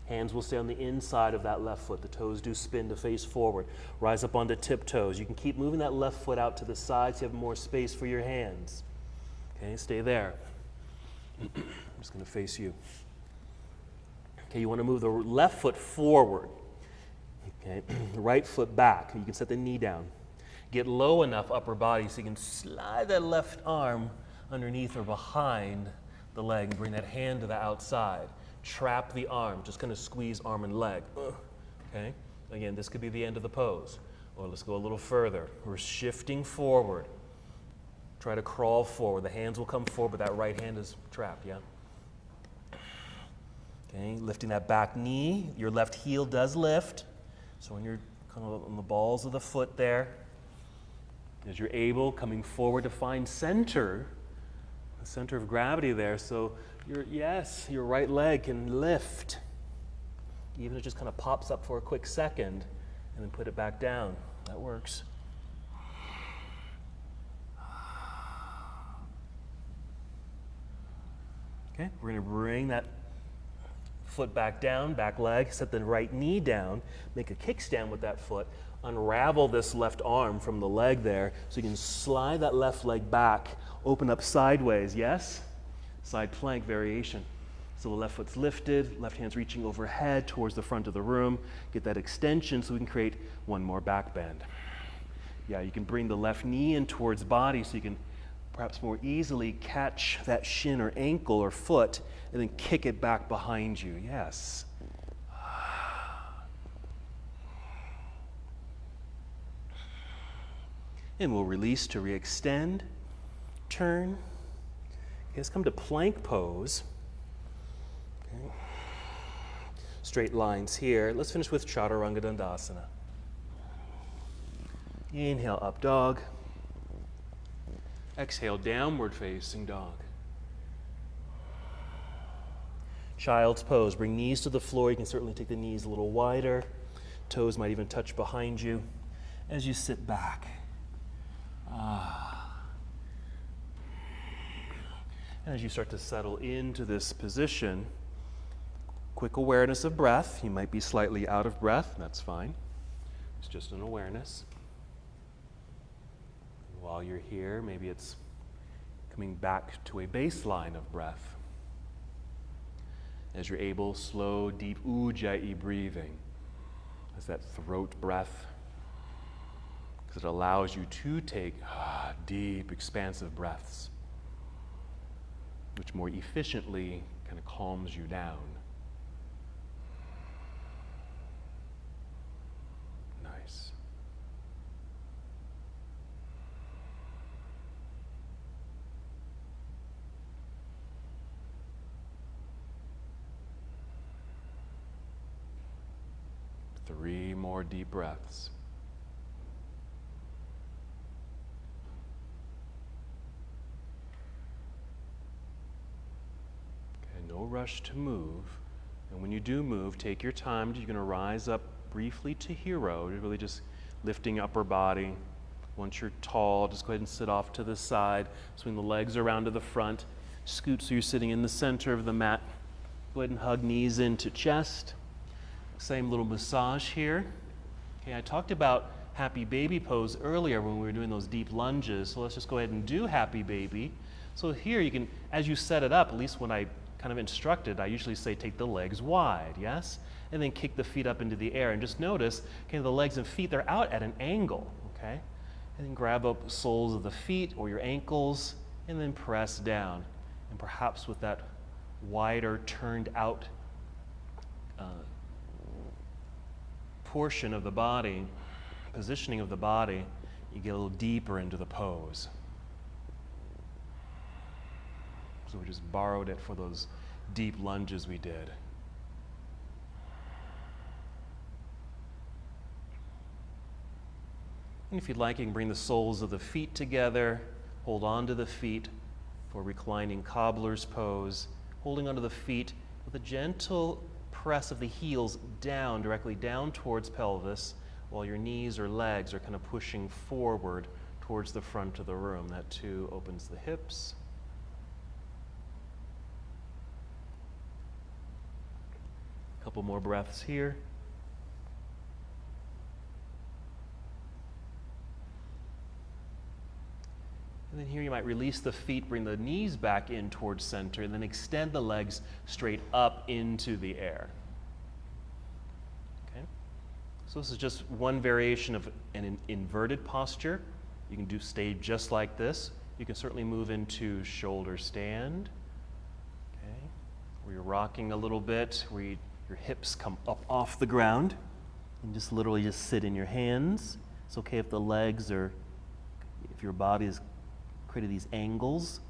Hands will stay on the inside of that left foot. The toes do spin to face forward. Rise up onto tiptoes. You can keep moving that left foot out to the side so you have more space for your hands. Okay, stay there. I'm just going to face you. Okay, you want to move the left foot forward. Okay, the right foot back. You can set the knee down. Get low enough upper body so you can slide that left arm underneath or behind the leg and bring that hand to the outside. Trap the arm, just kind of squeeze arm and leg. Okay, again, this could be the end of the pose. Or let's go a little further. We're shifting forward. Try to crawl forward. The hands will come forward, but that right hand is trapped, yeah? Okay, lifting that back knee. Your left heel does lift. So when you're kind of on the balls of the foot there, as you're able, coming forward to find center, the center of gravity there. So your right leg can lift. Even if it just kind of pops up for a quick second and then put it back down. That works. Okay, we're going to bring that foot back down, back leg, set the right knee down, make a kickstand with that foot, unravel this left arm from the leg there so you can slide that left leg back, open up sideways, yes? Side plank variation. So the left foot's lifted, left hand's reaching overhead towards the front of the room. Get that extension so we can create one more back bend. Yeah, you can bring the left knee in towards body so you can perhaps more easily catch that shin or ankle or foot and then kick it back behind you. Yes. And we'll release to re-extend, turn. Okay, let's come to plank pose. Okay. Straight lines here. Let's finish with Chaturanga Dandasana. Inhale, up dog. Exhale, downward facing dog. Child's pose. Bring knees to the floor. You can certainly take the knees a little wider. Toes might even touch behind you as you sit back. And as you start to settle into this position, quick awareness of breath. You might be slightly out of breath. That's fine. It's just an awareness. While you're here, maybe it's coming back to a baseline of breath. As you're able, slow, deep ujjayi breathing. That's that throat breath. Because it allows you to take deep, expansive breaths, which more efficiently kind of calms you down. Nice. Three more deep breaths. No rush to move. And when you do move, take your time. You're going to rise up briefly to hero. You're really just lifting upper body. Once you're tall, just go ahead and sit off to the side. Swing the legs around to the front. Scoot so you're sitting in the center of the mat. Go ahead and hug knees into chest. Same little massage here. Okay, I talked about happy baby pose earlier when we were doing those deep lunges, so let's just go ahead and do happy baby. So here you can, as you set it up, at least when I kind of instructed, I usually say take the legs wide, yes? And then kick the feet up into the air. And just notice, okay, the legs and feet, they're out at an angle, okay? And then grab up soles of the feet or your ankles, and then press down. And perhaps with that wider, turned out portion of the body, positioning of the body, you get a little deeper into the pose. So we just borrowed it for those deep lunges we did. And if you'd like, you can bring the soles of the feet together, hold on to the feet for reclining cobbler's pose, holding onto the feet with a gentle press of the heels down, directly down towards pelvis, while your knees or legs are kind of pushing forward towards the front of the room. That too opens the hips. A couple more breaths here. And then here you might release the feet, bring the knees back in towards center, and then extend the legs straight up into the air. Okay? So this is just one variation of an inverted posture. You can stay just like this. You can certainly move into shoulder stand, okay, where you're rocking a little bit, where your hips come up off the ground, and just literally just sit in your hands. It's okay if the legs are, if your body is created these angles.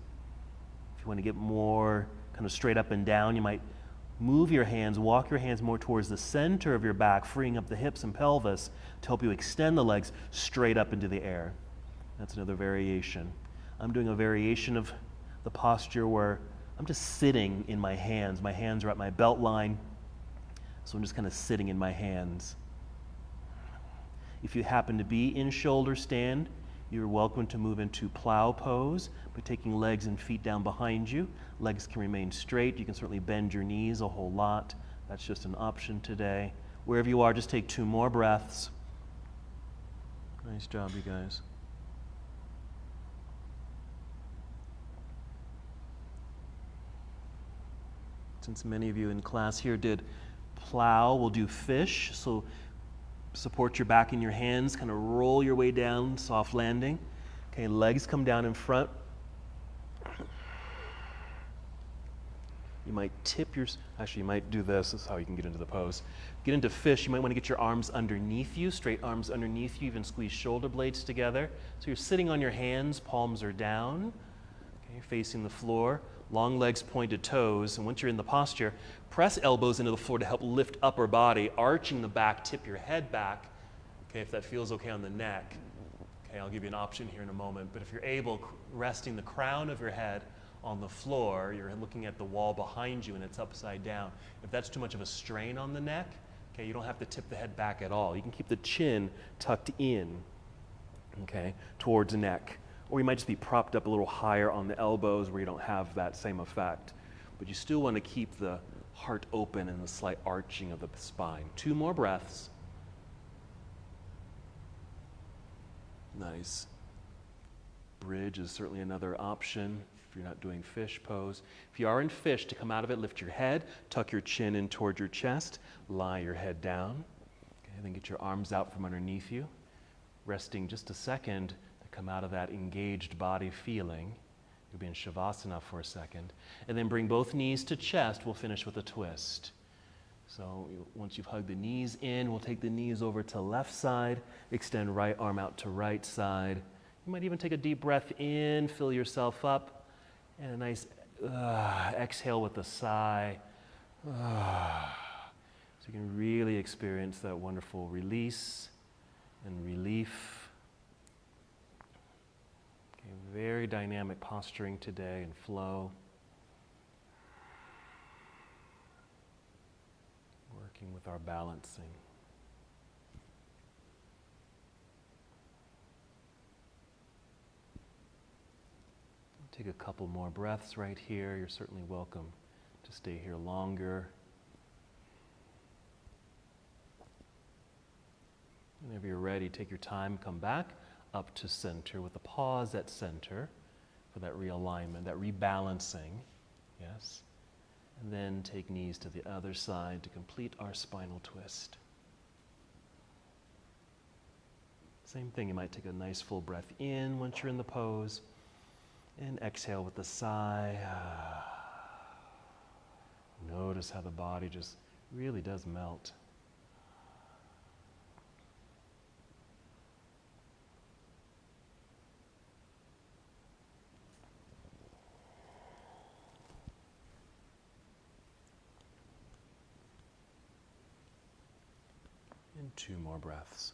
If you want to get more kind of straight up and down, you might move your hands, walk your hands more towards the center of your back, freeing up the hips and pelvis to help you extend the legs straight up into the air. That's another variation. I'm doing a variation of the posture where I'm just sitting in my hands. My hands are at my belt line, so I'm just kind of sitting in my hands. If you happen to be in shoulder stand, you're welcome to move into plow pose by taking legs and feet down behind you. Legs can remain straight. You can certainly bend your knees a whole lot. That's just an option today. Wherever you are, just take 2 more breaths. Nice job, you guys. Since many of you in class here did plow, we'll do fish. So support your back in your hands, kind of roll your way down, soft landing. Okay, legs come down in front. You might tip your, actually you might do this is how you can get into the pose. Get into fish, you might want to get your arms underneath you, straight arms underneath you, even squeeze shoulder blades together. So you're sitting on your hands, palms are down, okay, facing the floor. Long legs, pointed toes, and once you're in the posture, press elbows into the floor to help lift upper body, arching the back, tip your head back, okay, if that feels okay on the neck. Okay, I'll give you an option here in a moment, but if you're able, resting the crown of your head on the floor, you're looking at the wall behind you and it's upside down. If that's too much of a strain on the neck, okay, you don't have to tip the head back at all. You can keep the chin tucked in, okay, towards the neck. Or you might just be propped up a little higher on the elbows where you don't have that same effect. But you still want to keep the heart open and the slight arching of the spine. 2 more breaths. Nice. Bridge is certainly another option if you're not doing fish pose. If you are in fish, to come out of it, lift your head, tuck your chin in toward your chest, lie your head down. Okay, then get your arms out from underneath you. Resting just a second, come out of that engaged body feeling. You'll be in Shavasana for a second. And then bring both knees to chest. We'll finish with a twist. So once you've hugged the knees in, we'll take the knees over to left side, extend right arm out to right side. You might even take a deep breath in, fill yourself up, and a nice exhale with a sigh. So you can really experience that wonderful release and relief. Very dynamic posturing today and flow. Working with our balancing. Take a couple more breaths right here. You're certainly welcome to stay here longer. Whenever you're ready, take your time, come back up to center with a pause at center for that realignment, that rebalancing. Yes. And then take knees to the other side to complete our spinal twist. Same thing, you might take a nice full breath in once you're in the pose, and exhale with a sigh. Notice how the body just really does melt. And 2 more breaths.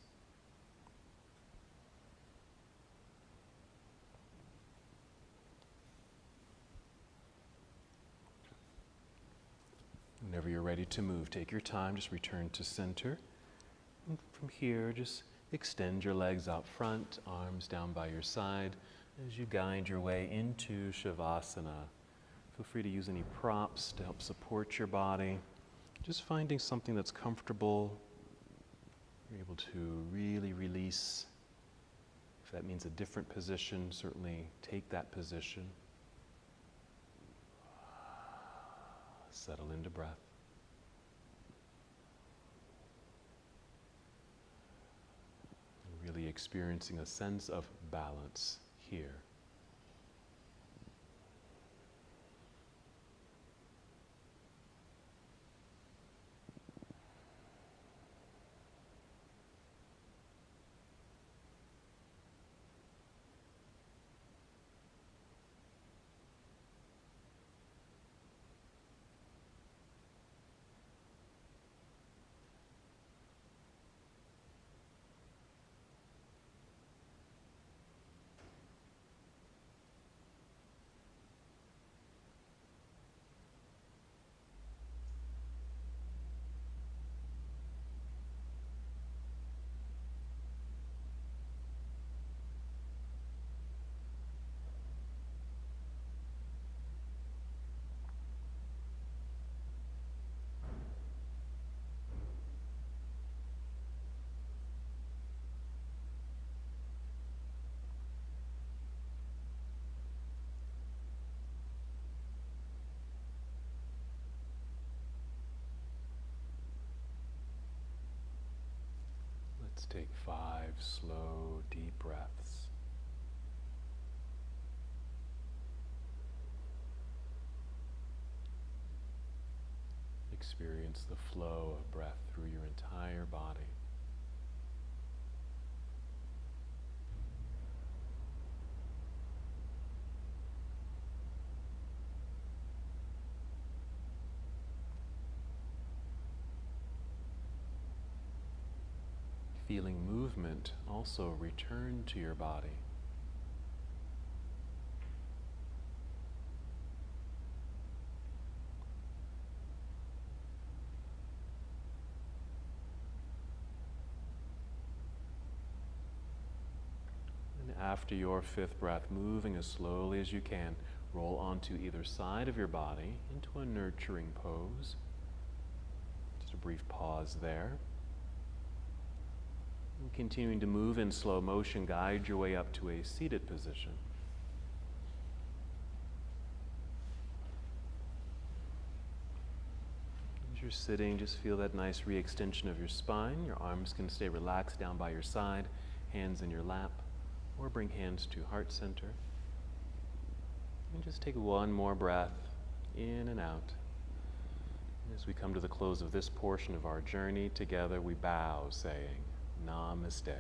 Whenever you're ready to move, take your time, just return to center. And from here, just extend your legs out front, arms down by your side as you guide your way into Shavasana. Feel free to use any props to help support your body. Just finding something that's comfortable. You're able to really release. If that means a different position, certainly take that position. Settle into breath. And really experiencing a sense of balance here. Let's take 5 slow, deep breaths. Experience the flow of breath through your entire body. Feeling movement also return to your body. And after your 5th breath, moving as slowly as you can, roll onto either side of your body into a nurturing pose. Just a brief pause there. And continuing to move in slow motion, guide your way up to a seated position. As you're sitting, just feel that nice re-extension of your spine. Your arms can stay relaxed down by your side, hands in your lap, or bring hands to heart center. And just take 1 more breath in and out. As we come to the close of this portion of our journey together, we bow, saying, Namaste.